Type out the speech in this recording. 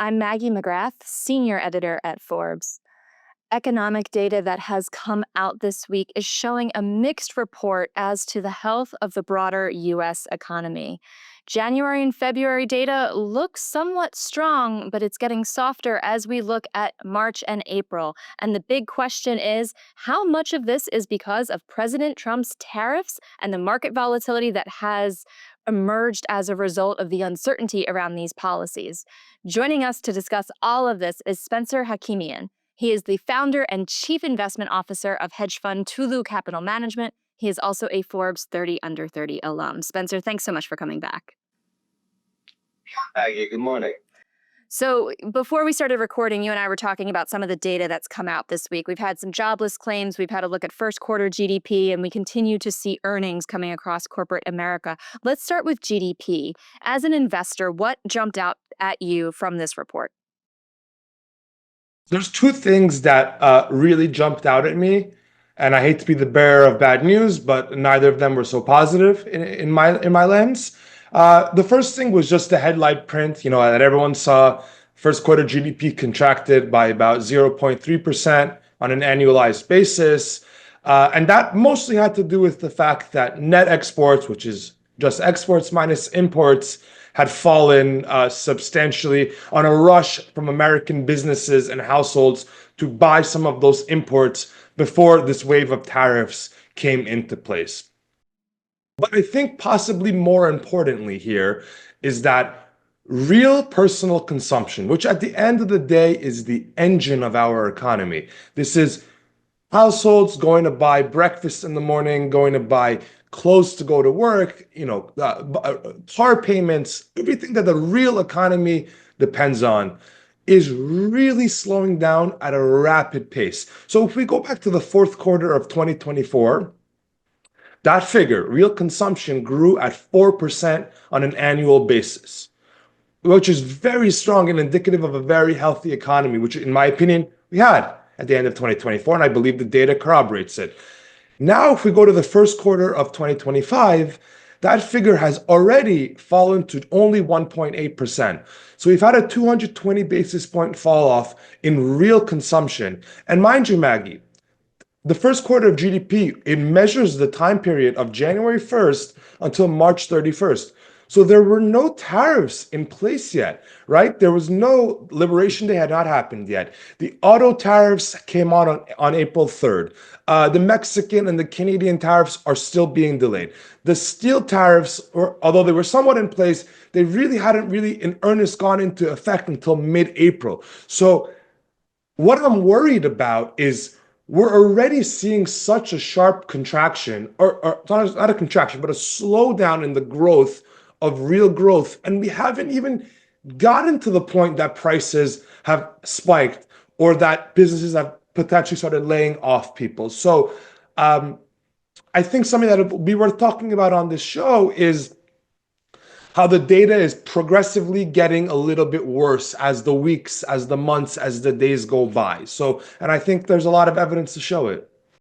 I'm Maggie McGrath, Senior Editor at Forbes. Economic data that has come out this week is showing a mixed report as to the health of the broader U.S. economy. January and February data looks somewhat strong, but it's getting softer as we look at March and April. And the big question is, how much of this is because of President Trump's tariffs and the market volatility that has emerged as a result of the uncertainty around these policies? Joining us to discuss all of this is Spencer Hakimian. He is the founder and chief investment officer of hedge fund Tolou Capital Management. He is also a Forbes 30 Under 30 alum. Spencer, thanks so much for coming back. Maggie, good morning. So before we started recording, you and I were talking about some of the data that's come out this week. We've had some jobless claims. We've had a look at first quarter GDP, and we continue to see earnings coming across corporate America. Let's start with GDP. As an investor, what jumped out at you from this report? There's two things that really jumped out at me, and I hate to be the bearer of bad news, but neither of them were so positive in my lens. The first thing was just the headline print, that everyone saw. First quarter GDP contracted by about 0.3% on an annualized basis, and that mostly had to do with the fact that net exports, which is just exports minus imports, had fallen substantially on a rush from American businesses and households to buy some of those imports before this wave of tariffs came into place. But I think possibly more importantly here is that real personal consumption, which at the end of the day is the engine of our economy. This is households going to buy breakfast in the morning, going to buy clothes to go to work, car payments, everything that the real economy depends on is really slowing down at a rapid pace. So if we go back to the fourth quarter of 2024, that figure, real consumption, grew at 4% on an annual basis, which is very strong and indicative of a very healthy economy, which in my opinion, we had at the end of 2024, and I believe the data corroborates it. Now, if we go to the first quarter of 2025, that figure has already fallen to only 1.8%. So we've had a 220 basis point fall off in real consumption. And mind you, Maggie, the first quarter of GDP, it measures the time period of January 1st until March 31st. So there were no tariffs in place yet, right? There was no Liberation Day had not happened yet. The auto tariffs came on April 3rd. The Mexican and the Canadian tariffs are still being delayed. The steel tariffs, although they were somewhat in place, they really hadn't in earnest gone into effect until mid-April. So what I'm worried about is we're already seeing such a sharp contraction, or not a contraction, but a slowdown in the growth of real growth. And we haven't even gotten to the point that prices have spiked or that businesses have potentially started laying off people. So I think something that would be worth talking about on this show is how the data is progressively getting a little bit worse as the weeks, as the months, as the days go by. And I think there's a lot of evidence to show it.